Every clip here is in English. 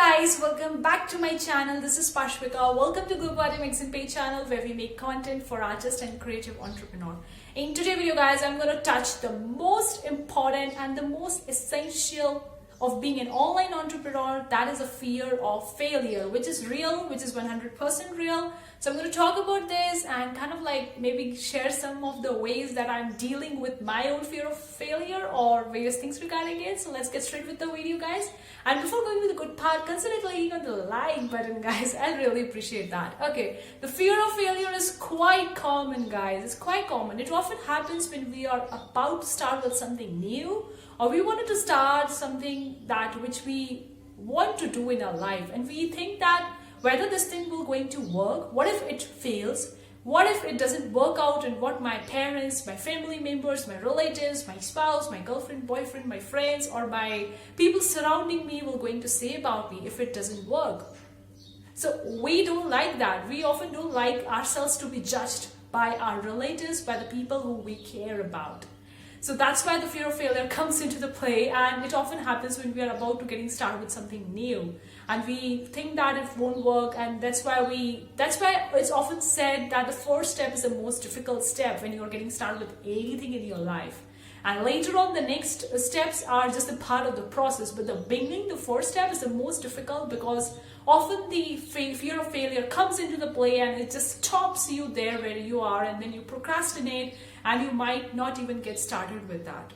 guys, welcome back to my channel. This is Pashvika. Welcome to Gurupati Magazine Page channel where we make content for artists and creative entrepreneur. In today's video guys, I'm going to touch the most important and the most essential of being an online entrepreneur, that is a fear of failure, which is real, which is 100% real. So I'm going to talk about this and kind of like maybe share some of the ways that I'm dealing with my own fear of failure or various things regarding it. So let's get straight with the video guys. And before going to the good part, consider clicking on the like button guys. I really appreciate that. Okay, the fear of failure is quite common guys. It's quite common. It often happens when we are about to start with something new, or we wanted to start something that which we want to do in our life, and we think that whether this thing will going to work, what if it fails, what if it doesn't work out, and what my parents, my family members, my relatives, my spouse, my girlfriend, boyfriend, my friends, or my people surrounding me will going to say about me if it doesn't work. So we don't like that. We often don't like ourselves to be judged by our relatives, by the people who we care about. So that's why the fear of failure comes into the play, and it often happens when we are about to getting started with something new and we think that it won't work, and that's why it's often said that the first step is the most difficult step when you are getting started with anything in your life. And later on, the next steps are just a part of the process. But the beginning, the first step is the most difficult because often the fear of failure comes into the play and it just stops you there where you are, and then you procrastinate and you might not even get started with that.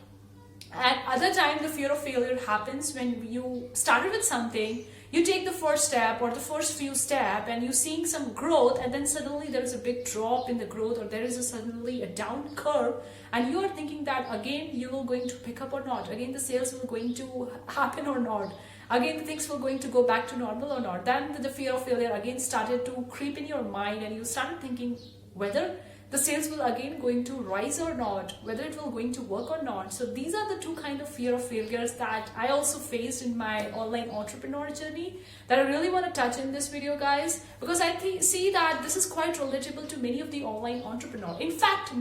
At other time, the fear of failure happens when you started with something, you take the first step or the first few steps and you're seeing some growth, and then suddenly there is a big drop in the growth, or there is suddenly a down curve, and you are thinking that again you will going to pick up or not, again the sales will going to happen or not, again the things will going to go back to normal or not. Then the fear of failure again started to creep in your mind, and you started thinking whether the sales will again going to rise or not, whether it will going to work or not. So these are the two kind of fear of failures that I also faced in my online entrepreneur journey that I really want to touch in this video guys, because I see that this is quite relatable to many of the online entrepreneurs. In fact,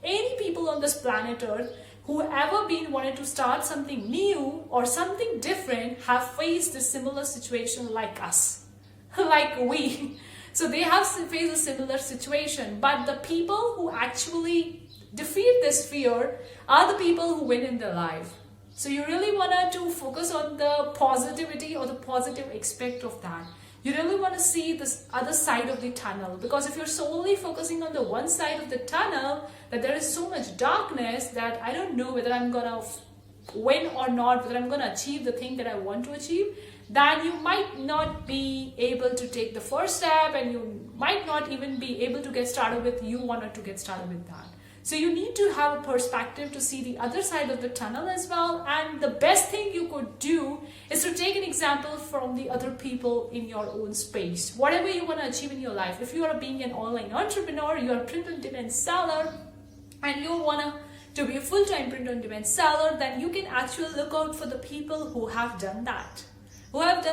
any people on this planet earth who ever been wanted to start something new or something different have faced a similar situation like us, like we. So they have faced a similar situation, but the people who actually defeat this fear are the people who win in their life. So you really want to focus on the positivity or the positive aspect of that. You really want to see this other side of the tunnel, because if you're solely focusing on the one side of the tunnel, that there is so much darkness that I don't know whether I'm gonna win or not, whether I'm gonna achieve the thing that I want to achieve, then you might not be able to take the first step, and you might not even be able to get started with you wanted to get started with that. So you need to have a perspective to see the other side of the tunnel as well. And the best thing you could do is to take an example from the other people in your own space. Whatever you want to achieve in your life, if you are being an online entrepreneur, you are a print-on-demand seller, and you want to be a full-time print-on-demand seller, then you can actually look out for the people who have done that. Who have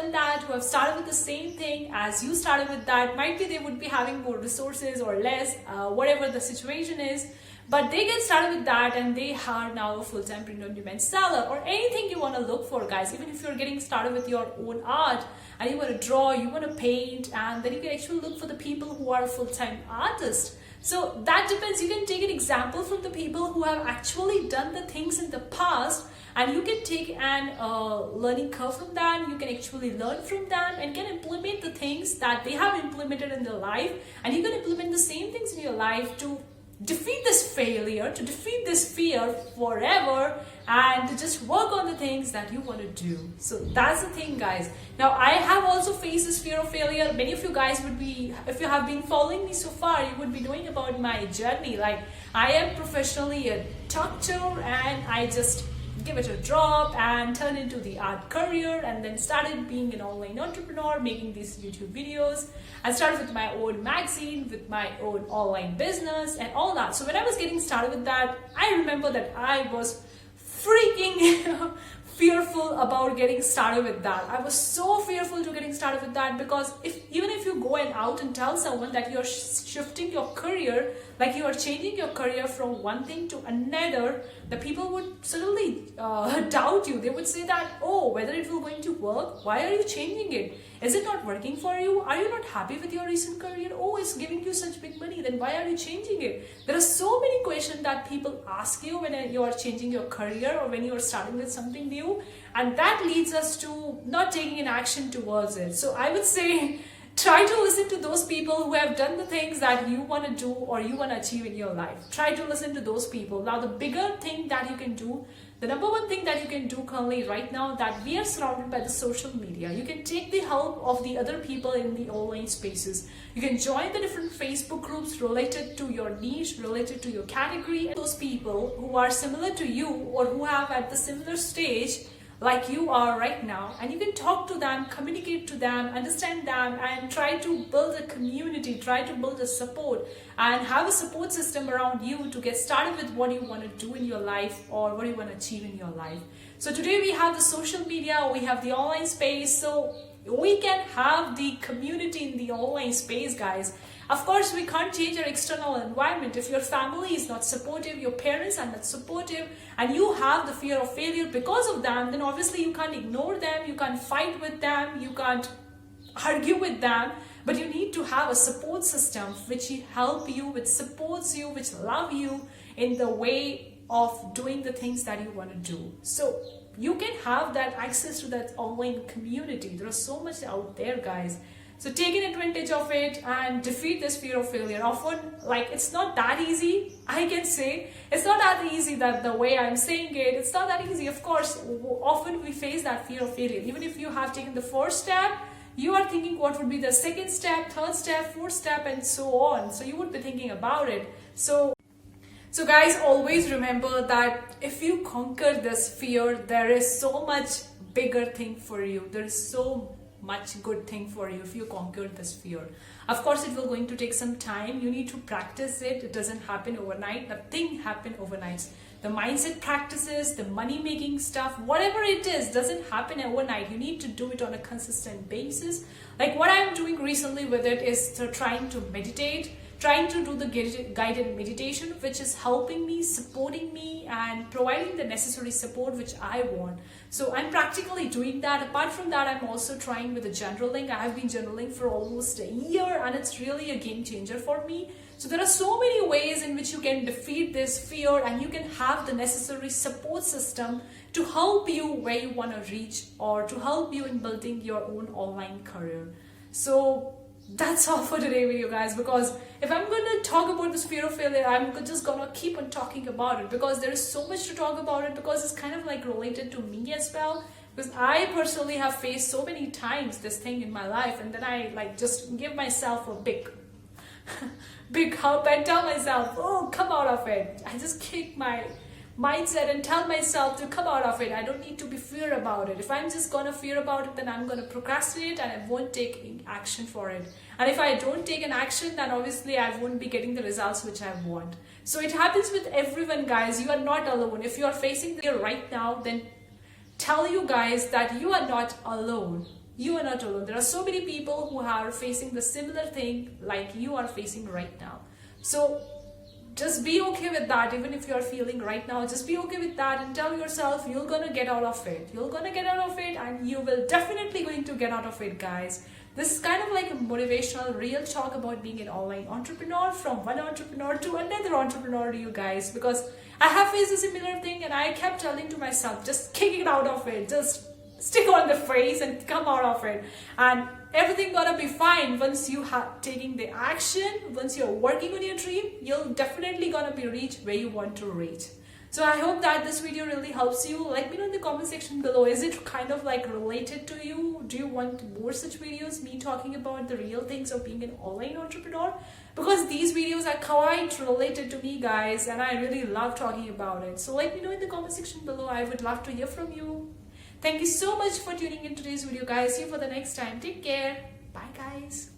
started with the same thing as you started with that. Might be they would be having more resources or less, whatever the situation is, but they get started with that and they are now a full-time print-on-demand seller. Or anything you want to look for guys, even if you're getting started with your own art and you want to draw, you want to paint, and then you can actually look for the people who are full-time artists. So that depends. You can take an example from the people who have actually done the things in the past, and you can take an learning curve from that. You can actually learn from them and can implement the things that they have implemented in their life, and you can implement the same things in your life to defeat this failure, to defeat this fear forever, and to just work on the things that you want to do. So that's the thing guys. Now I have also faced this fear of failure. Many of you guys would be, if you have been following me so far, you would be knowing about my journey. Like I am professionally a doctor, and I just give it a drop and turn into the art career, and then started being an online entrepreneur, making these YouTube videos. I started with my own magazine, with my own online business and all that. So when I was getting started with that, I remember that I was freaking fearful about getting started with that. I was so fearful to getting started with that, because even if you go out and tell someone that you're shifting your career, like you are changing your career from one thing to another, the people would suddenly doubt you. They would say that, oh, whether it will going to work, why are you changing it? Is it not working for you? Are you not happy with your recent career? Oh, it's giving you such big money, then why are you changing it? There are so many questions that people ask you when you are changing your career or when you are starting with something new, and that leads us to not taking an action towards it. So I would say, try to listen to those people who have done the things that you want to do or you want to achieve in your life. Try to listen to those people. Now, the bigger thing that you can do, the number one thing that you can do currently right now, that we are surrounded by the social media. You can take the help of the other people in the online spaces. You can join the different Facebook groups related to your niche, related to your category. Those people who are similar to you or who have at the similar stage like you are right now, and you can talk to them, communicate to them, understand them, and try to build a community, try to build a support and have a support system around you to get started with what you want to do in your life or what you want to achieve in your life. So today we have the social media, we have the online space, so we can have the community in the online space, guys. Of course, we can't change our external environment. If your family is not supportive, your parents are not supportive, and you have the fear of failure because of them, then obviously you can't ignore them, you can't fight with them, you can't argue with them, but you need to have a support system which help you, which supports you, which love you in the way of doing the things that you want to do. So you can have that access to that online community. There is so much out there, guys. So taking advantage of it and defeat this fear of failure. Often, like, it's not that easy. I can say it's not that easy, that the way I'm saying it, it's not that easy. Of course, often we face that fear of failure. Even if you have taken the first step, you are thinking what would be the second step, third step, fourth step, and so on. So you would be thinking about it. So guys, always remember that if you conquer this fear, there is so much bigger thing for you. There is so much good thing for you if you conquer this fear. Of course, it will going to take some time. You need to practice it. It doesn't happen overnight. Nothing happen overnight. The mindset practices, the money making stuff, whatever it is, doesn't happen overnight. You need to do it on a consistent basis. Like what I'm doing recently with it is trying to meditate, trying to do the guided meditation, which is helping me, supporting me, and providing the necessary support which I want. So I'm practically doing that. Apart from that, I'm also trying with the journaling. I have been journaling for almost a year, and it's really a game changer for me. So there are so many ways in which you can defeat this fear, and you can have the necessary support system to help you where you want to reach, or to help you in building your own online career. So that's all for today video, guys, because if I'm going to talk about this fear of failure, I'm just going to keep on talking about it, because there is so much to talk about it, because it's kind of like related to me as well, because I personally have faced so many times this thing in my life, and then I like just give myself a big big help and tell myself, oh, come out of it. I just kick my mindset and tell myself to come out of it. I don't need to be fear about it. If I'm just gonna fear about it, then I'm gonna procrastinate and I won't take action for it. And if I don't take an action, then obviously I won't be getting the results which I want. So it happens with everyone, guys. You are not alone. If you are facing the fear right now, then tell you guys that you are not alone. You are not alone. There are so many people who are facing the similar thing like you are facing right now. So just be okay with that. Even if you are feeling right now, just be okay with that and tell yourself you're gonna get out of it. You're gonna get out of it, and you will definitely going to get out of it, guys. This is kind of like a motivational real talk about being an online entrepreneur, from one entrepreneur to another entrepreneur to you guys, because I have faced a similar thing and I kept telling to myself, just kick it out of it, just stick on the face and come out of it, and everything gonna be fine. Once you have taking the action, once you're working on your dream, you'll definitely gonna be reach where you want to reach. So I hope that this video really helps you. Let me know in the comment section below, is it kind of like related to you? Do you want more such videos, me talking about the real things of being an online entrepreneur? Because these videos are quite related to me, guys, and I really love talking about it. So let me know in the comment section below. I would love to hear from you. Thank you so much for tuning in today's video, guys. See you for the next time. Take care. Bye, guys.